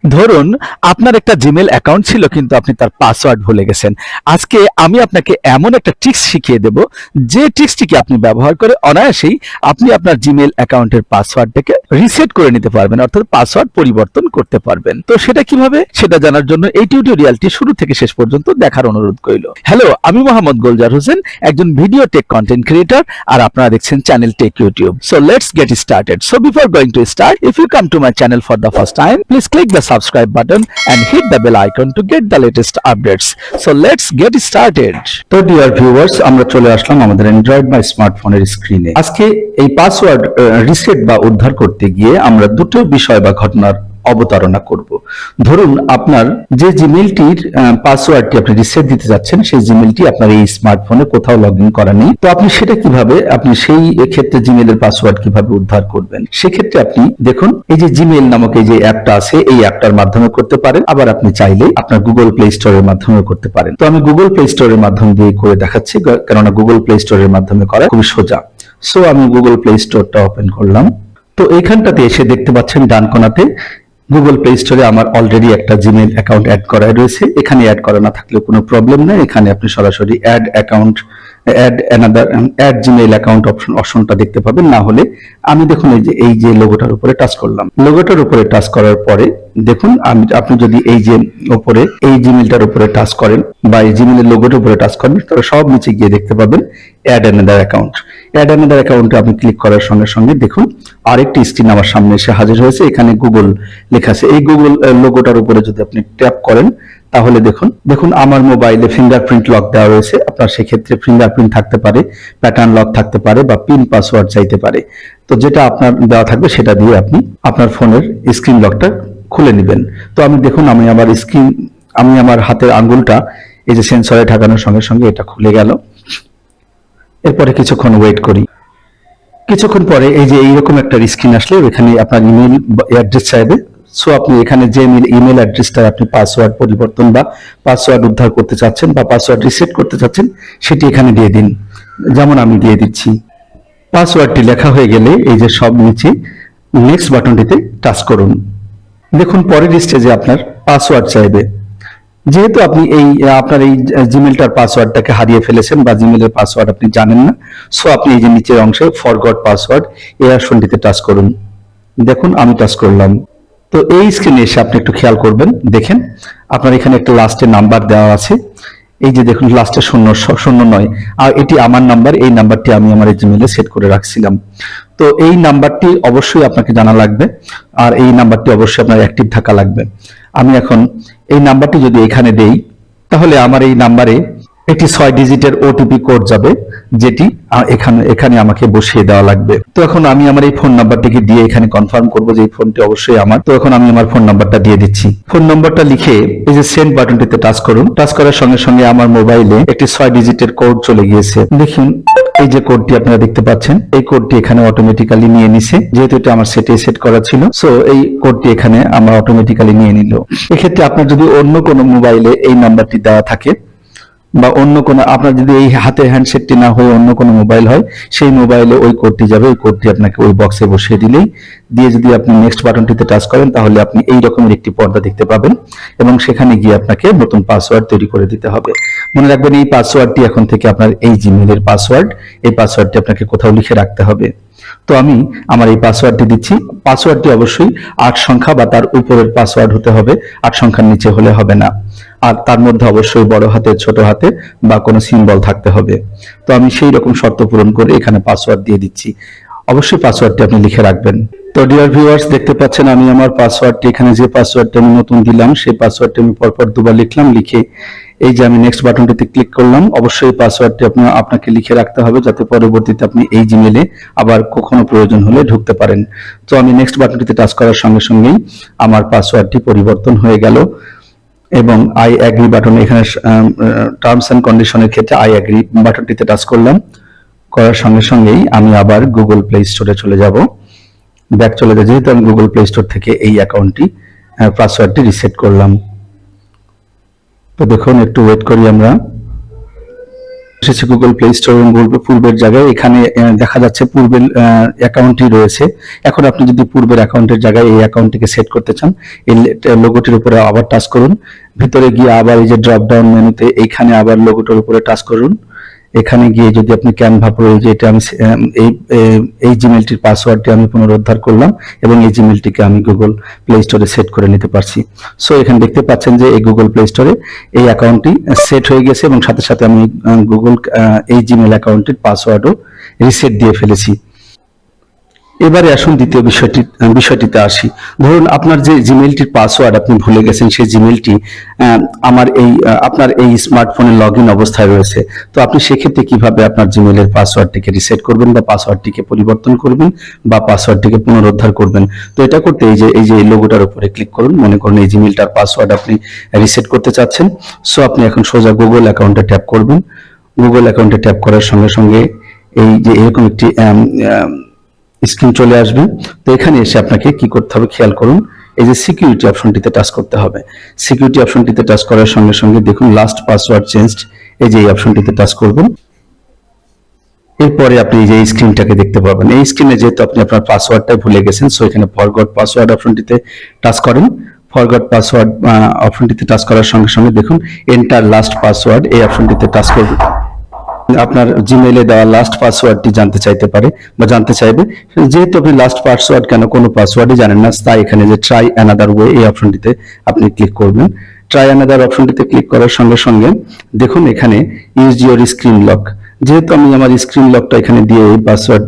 ধরুন আপনার একটা জিমেল অ্যাকাউন্ট ছিল কিন্তু আপনি তার পাসওয়ার্ড ভুলে গেছেন। আজকে আমি আপনাকে এমন একটা ট্রিক্স শিখিয়ে দেব যে ট্রিক্সটিকে আপনি ব্যবহার করে অনায়াসেই আপনি আপনার জিমেল অ্যাকাউন্টের পাসওয়ার্ডটাকে রিসেট করে নিতে পারবেন, অর্থাৎ পাসওয়ার্ড পরিবর্তন করতে পারবেন। তো সেটা কিভাবে সেটা জানার জন্য এই টিউটোরিয়ালটি শুরু থেকে শেষ পর্যন্ত দেখার অনুরোধ করিল। হ্যালো, আমি মোহাম্মদ গোলজার হোসেন, একজন ভিডিও টেক কন্টেন্ট ক্রিয়েটর, আর আপনারা দেখছেন channel tech YouTube. So let's get started. So before going to start, if you come to my channel for the first time, please click the subscribe button and hit the bell icon to get the latest updates. So let's get started. তো dear viewers, আমরা চলে আসলাম আমাদের Android বা স্মার্টফোনের স্ক্রিনে। আজকে এই password reset বা উদ্ধার করতে গিয়ে আমরা দুটো বিষয় বা ঘটনার অবতারণা করব। ধরুন আপনার যে জিমেইলটির পাসওয়ার্ডটি আপনি রিসেট দিতে যাচ্ছেন, সেই জিমেইলটি আপনার এই স্মার্টফোনে কোথাও লগইন করা নেই। তো আপনি সেটা কিভাবে, আপনি সেই ক্ষেত্রে জিমেইলের পাসওয়ার্ড কিভাবে উদ্ধার করবেন? সেক্ষেত্রে আপনি দেখুন, এই যে জিমেইল নামক এই যে অ্যাপটা আছে, এই অ্যাপটার মাধ্যমে করতে পারেন। আবার আপনি চাইলে আপনার গুগল প্লে স্টোরের মাধ্যমে করতে পারেন। তো আমি গুগল প্লে স্টোরের মাধ্যম দিয়ে করে দেখাচ্ছি, কেননা গুগল প্লে স্টোরের মাধ্যমে করা খুবই সোজা। সো আমি গুগল প্লে স্টোরটা ওপেন করলাম। তো এইখানটাতে এসে দেখতে পাচ্ছেন ডান কোণাতে গুগল প্লে স্টোরে আমার অলরেডি একটা জিমেইল অ্যাকাউন্ট অ্যাড করা রয়েছে। এখানে অ্যাড করা না থাকলে কোনো প্রবলেম নেই, এখানে আপনি সরাসরি add account, add Gmail account অপশনটা দেখতে পাবেন। না হলে আমি দেখুন এই যে লোগোটার উপরে টাচ করলাম। লোগোটার উপরে টাচ করার পরে দেখুন, আপনি যদি এই যে উপরে এই জিমেইলটার উপরে টাচ করেন বা এই জিমেইলের লোগোটার উপরে টাচ করেন, তাহলে সব নিচে গিয়ে দেখতে পাবেন add another account. Add another অ্যাকাউন্টে আপনি ক্লিক করার সঙ্গে সঙ্গে দেখুন আরেকটি স্ক্রিন আমার সামনে এসে হাজির হয়েছে। এখানে গুগল লেখা আছে। এই গুগল লোগোটার উপরে যদি আপনি ট্যাপ করেন, তাহলে দেখুন আমার মোবাইলে ফিঙ্গারপ্রিন্ট লক দেওয়া রয়েছে। আপনার সেক্ষেত্রে ফিঙ্গারপ্রিন্ট থাকতে পারে, প্যাটার্ন লক থাকতে পারে, বা পিন পাসওয়ার্ড চাইতে পারে। তো যেটা আপনার দেওয়া থাকবে সেটা দিয়ে আপনি আপনার ফোনের স্ক্রিন লকটা খুলে নেবেন। তো দেখুন আমি আমার হাতের আঙ্গুলটা এই যে সেন্সরে ঢাকানোর সঙ্গে সঙ্গে এটা খুলে গেল। এরপরে কিছুক্ষণ ওয়েট করি। কিছুক্ষণ পরে এই যে এইরকম একটা স্ক্রিন আসলে এখানে আপনার ইমেল অ্যাড্রেস চাইবে। সো আপনি এখানে যে ইমেল অ্যাড্রেসটা আপনি পাসওয়ার্ড পরিবর্তন বা পাসওয়ার্ড উদ্ধার করতে চাচ্ছেন বা পাসওয়ার্ড রিসেট করতে চাচ্ছেন, সেটি এখানে দিয়ে দিন। যেমন আমি দিয়ে দিচ্ছি। পাসওয়ার্ডটি লেখা হয়ে গেলে এই যে সব নিচে নেক্সট বাটনটিতে টাচ করুন। দেখুন পরের স্টেজে আপনার পাসওয়ার্ড চাইবে। যেহেতু আপনি আপনার এই জিমেলটার পাসওয়ার্ডটাকে হারিয়ে ফেলেছেন বা জিমেলের পাসওয়ার্ড আপনি জানেন না, সো আপনি এই যে নিচের অংশে ফরগট পাসওয়ার্ড এই অপশনটিতে টাচ করুন। দেখুন আমি টাচ করলাম। তো এই স্ক্রিনে এসে আপনি একটু খেয়াল করবেন, দেখেন আপনার এখানে একটা লাস্টে নাম্বার দেওয়া আছে। এই যে দেখুন লাস্টে 009, আর এটি আমার নাম্বার। এই নাম্বারটি আমি আমার জিমেলে সেট করে রাখছিলাম। তো এই নাম্বারটি অবশ্যই আপনাকে জানা লাগবে, আর এই নাম্বারটি অবশ্যই আপনার অ্যাক্টিভ থাকা লাগবে। আমি এখন এই নাম্বারটি যদি এখানে দেই, তাহলে আমার এই নাম্বারে একটি 6 ডিজিটের ওটিপি কোড যাবে, যেটি এখানে আমাকে বসিয়ে দেওয়া লাগবে। তো এখন আমি আমার এই ফোন নাম্বারটিকে দিয়ে এখানে কনফার্ম করব যে এই ফোনটি অবশ্যই আমার। তো এখন আমি আমার ফোন নাম্বারটা দিয়ে দিচ্ছি। ফোন নাম্বারটা লিখে এই যে সেন্ড বাটনটিতে টাচ করুন। টাচ করার সঙ্গে সঙ্গে আমার মোবাইলে একটি 6 ডিজিটের কোড চলে গিয়েছে। দেখুন এই যে কোডটি আপনারা দেখতে পাচ্ছেন, এই কোডটি এখানে অটোমেটিক্যালি নিয়ে নিছে, যেহেতু এটা আমার সেট করা ছিল। সো এই কোডটি এখানে আমার অটোমেটিক্যালি নিয়ে নিল। এক্ষেত্রে আপনার যদি অন্য কোনো মোবাইলে এই নাম্বারটি দেওয়া থাকে, বা অন্য কোনো, আপনার যদি এই হাতের হ্যান্ডসেটটি না হয়ে অন্য কোনো মোবাইল হয়, সেই মোবাইলে ওই কোডটি যাবে। ওই কোডটি আপনাকে ওই বক্সে বসিয়ে দিলেই, দিয়ে যদি আপনি নেক্সট বাটনটিতে টাচ করেন, তাহলে আপনি এই রকমের একটি পর্দা দেখতে পাবেন, এবং সেখানে গিয়ে আপনাকে নতুন পাসওয়ার্ড তৈরি করে দিতে হবে। মনে রাখবেন এই পাসওয়ার্ডটি এখন থেকে আপনার এই জিমেইলের পাসওয়ার্ড। এই পাসওয়ার্ডটি আপনাকে কোথাও লিখে রাখতে হবে। তো আমি আমার এই পাসওয়ার্ডটি দিচ্ছি। পাসওয়ার্ডটি অবশ্যই 8 সংখ্যা বা তার উপরের পাসওয়ার্ড হতে হবে, 8 সংখ্যার নিচে হলে হবে না। আর তার মধ্যে অবশ্যই বড় হাতে, ছোট হাতে বা কোনো সিম্বল থাকতে হবে। তো আমি সেই রকম শর্ত পূরণ করে এখানে পাসওয়ার্ড দিয়ে দিচ্ছি। অবশ্যই পাসওয়ার্ডটি আপনি লিখে রাখবেন। তো ডিয়ার ভিউয়ার্স, দেখতে পাচ্ছেন আমি আমার পাসওয়ার্ডটি, এখানে যে পাসওয়ার্ডটি আমি নতুন দিলাম, সেই পাসওয়ার্ডটি আমি পরপর দুবার লিখলাম। লিখে এই যে আমি নেক্সট বাটনটিতে ক্লিক করলাম। অবশ্যই পাসওয়ার্ডটি আপনাকে লিখে রাখতে হবে, যাতে পরবর্তীতে আপনি এই জিমেলে আবার কখনো প্রয়োজন হলে ঢুকতে পারেন। তো আমি নেক্সট বাটনটিতে টাচ করার সঙ্গে সঙ্গেই আমার পাসওয়ার্ডটি পরিবর্তন হয়ে গেল, এবং আই অ্যাগ্রি বাটন, এখানে টার্মস এন্ড কন্ডিশনের ক্ষেত্রে আই অ্যাগ্রি বাটনটিতে টাচ করলাম। করার সঙ্গে সঙ্গেই আমি আবার গুগল প্লে স্টোরে চলে যাব। ব্যাক চলে যায়, যেহেতু আমি গুগল প্লে স্টোর থেকে এই অ্যাকাউন্টটি পাসওয়ার্ডটি রিসেট করলাম। তো দেখুন একটু ওয়েট করি আমরা। এসেছে গুগল প্লে স্টোর এবং পূর্বের জায়গায় এখানে দেখা যাচ্ছে পূর্বের অ্যাকাউন্টই রয়েছে। এখন আপনি যদি পূর্বের অ্যাকাউন্টের জায়গায় এই অ্যাকাউন্টটিকে সেট করতে চান, এই লোগোটির উপরে আবার টাচ করুন, ভিতরে গিয়ে আবার এই যে ড্রপ ডাউন মেনুতে এইখানে আবার লোগোটার উপরে টাচ করুন। এখানে গিয়ে যদি আপনি ক্যানভা প্রো, যে এটা আমি এই জিমেলটির পাসওয়ার্ডটি আমি পুনরুদ্ধার করলাম এবং এই জিমেলটিকে আমি গুগল প্লে স্টোরে সেট করে নিতে পারছি। সো এখানে দেখতে পাচ্ছেন যে এই গুগল প্লে স্টোরে এই অ্যাকাউন্টটি সেট হয়ে গেছে এবং সাথে সাথে আমি গুগল এই জিমেল অ্যাকাউন্টের পাসওয়ার্ডও রিসেট দিয়ে ফেলেছি। এবারে আসুন দ্বিতীয় বিষয়টিতে আসি। ধরুন আপনার যে জিমেলটির পাসওয়ার্ড আপনি ভুলে গেছেন, সেই জিমেলটি আপনার এই স্মার্টফোনে লগ ইন অবস্থায় রয়েছে। তো আপনি সেক্ষেত্রে কিভাবে আপনার জিমেলের পাসওয়ার্ডটিকে রিসেট করবেন বা পাসওয়ার্ডটিকে পরিবর্তন করবেন বা পাসওয়ার্ডটিকে পুনরুদ্ধার করবেন? তো এটা করতে এই যে লোগোটার উপরে ক্লিক করুন। মনে করুন এই জিমেলটার পাসওয়ার্ড আপনি রিসেট করতে চাচ্ছেন। সো আপনি এখন সোজা গুগল অ্যাকাউন্টে ট্যাপ করবেন। গুগল অ্যাকাউন্টে ট্যাপ করার সঙ্গে সঙ্গে এই যে এরকম একটি স্ক্রিন চলে আসবে। তো এখানে এসে আপনাকে কি করতে হবে খেয়াল করুন, এই যে সিকিউরিটি অপশনটিতে টাচ করতে হবে। সিকিউরিটি অপশনটিতে টাচ করার সঙ্গে সঙ্গে দেখুন লাস্ট পাসওয়ার্ড চেঞ্জড, এই যে এই অপশনটিতে টাচ করবেন। এরপরে আপনি যে স্ক্রিনটাকে দেখতে পাবেন, এই স্ক্রিনে যেহেতু আপনি আপনার পাসওয়ার্ডটাই ভুলে গেছেন, সো এখানে ফরগট পাসওয়ার্ড অপশনটিতে টাচ করেন। ফরগট পাসওয়ার্ড অপশনটিতে টাচ করার সঙ্গে সঙ্গে দেখুন এন্টার লাস্ট পাসওয়ার্ড, এই অপশনটিতে টাচ করবেন। আপনার জিমেইলে দেওয়া লাস্ট পাসওয়ার্ডটি জানতে চাইতে পারে বা জানতে চাইবে। যেহেতু আপনি লাস্ট পাসওয়ার্ড কেন কোনো পাসওয়ার্ডই জানেন না, তাই এখানে যে ট্রাই অ্যানাদার ওয়ে, এই অপশনটিতে আপনি ক্লিক করবেন। ট্রাই অ্যানাদার অপশনটিতে ক্লিক করার সঙ্গে সঙ্গে দেখুন এখানে ইউজ ইউর স্ক্রিন লক। যেহেতু আমি আমার স্ক্রিন লকটা এখানে দিয়ে এই পাসওয়ার্ড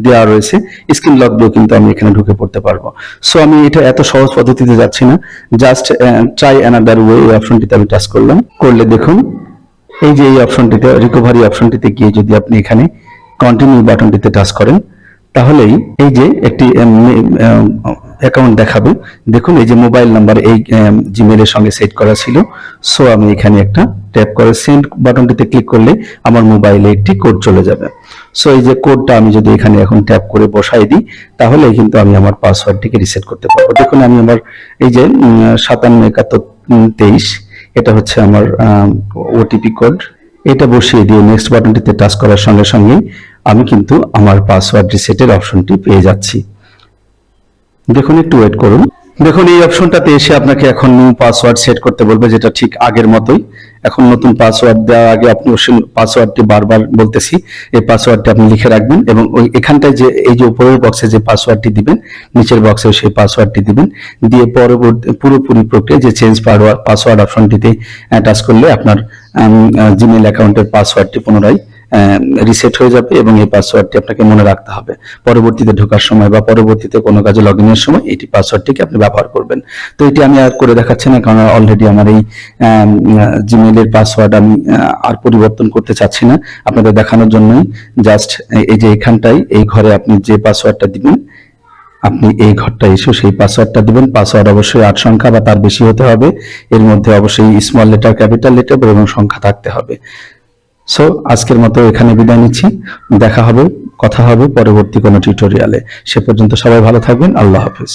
দেওয়া রয়েছে, স্ক্রিন লক দিয়ে কিন্তু আমি এখানে ঢুকে পড়তে পারবো। সো আমি এটা এত সহজ পদ্ধতিতে যাচ্ছি না, জাস্ট ট্রাই অ্যানাদার ওয়ে এই অপশনটিতে আমি টাচ করলাম। করলে দেখুন এই যে এই অপশনটিতে রিকভারি অপশনটিতে গিয়ে যদি আপনি এখানে কন্টিনিউ বাটনটিতে টাচ করেন, তাহলেই এই যে একটি অ্যাকাউন্ট দেখাবে। দেখুন এই যে মোবাইল নাম্বার এই জিমেলের সঙ্গে সেট করা ছিল। সো আমি এখানে একটা ট্যাপ করে সেন্ড বাটনটিতে ক্লিক করলে আমার মোবাইলে একটি কোড চলে যাবে। সো এই যে কোডটা আমি যদি এখানে এখন ট্যাপ করে বসাই দিই, তাহলে কিন্তু আমি আমার পাসওয়ার্ডটিকে রিসেট করতে পারবো। দেখুন আমি আমার এই যে 577123, এটা হচ্ছে আমার ওটিপি কোড, এটা বসিয়ে দিয়ে নেক্সট বাটনটিতে টাচ করার সঙ্গে সঙ্গে আমি কিন্তু আমার পাসওয়ার্ড রিসেটের অপশনটি পেয়ে যাচ্ছি। দেখুন একটু ওয়েট করুন। দেখুন এই অপশনটাতে এসে আপনাকে এখন নিউ পাসওয়ার্ড সেট করতে বলবে, যেটা ঠিক আগের মতোই। এখন নতুন পাসওয়ার্ড দেওয়ার আগে আপনি পাসওয়ার্ডটি বারবার বলতেছি, এই পাসওয়ার্ডটি আপনি লিখে রাখবেন এবং ওই এখানটায় যে এই যে উপরের বক্সে যে পাসওয়ার্ডটি দিবেন, নিচের বক্সে সেই পাসওয়ার্ডটি দিবেন। দিয়ে পুরোপুরি প্রক্রিয়া যে চেঞ্জ পাসওয়ার্ড অপশনটিতে টাচ করলে আপনার জিমেইল অ্যাকাউন্টের পাসওয়ার্ডটি পুনরায় রিসেট হয়ে যাবে এবং এই পাসওয়ার্ডটি আপনাকে মনে রাখতে হবে। পরবর্তীতে ঢোকার সময় বা পরবর্তীতে কোনো কাজে লগ ইনের সময় এই পাসওয়ার্ডটিকে আপনি ব্যবহার করবেন। তো এটি আমি আর করে দেখাচ্ছি না, কারণ অলরেডি আমার এই জিমেইলের পাসওয়ার্ড আমি আর পরিবর্তন করতে চাচ্ছি না। আপনাদের দেখানোর জন্যই জাস্ট এই যে এখানটায় এই ঘরে আপনি যে পাসওয়ার্ডটা দিবেন, আপনি এই ঘরটা এসে সেই পাসওয়ার্ডটা দিবেন। পাসওয়ার্ড অবশ্যই 8 সংখ্যা বা তার বেশি হতে হবে। এর মধ্যে অবশ্যই স্মল লেটার, ক্যাপিটাল লেটার এবং সংখ্যা থাকতে হবে। সো আজকের মতো এখানে বিদায় নিচ্ছি। দেখা হবে, কথা হবে পরবর্তী কোনো টিউটোরিয়ালে। সে পর্যন্ত সবাই ভালো থাকবেন। আল্লাহ হাফেজ।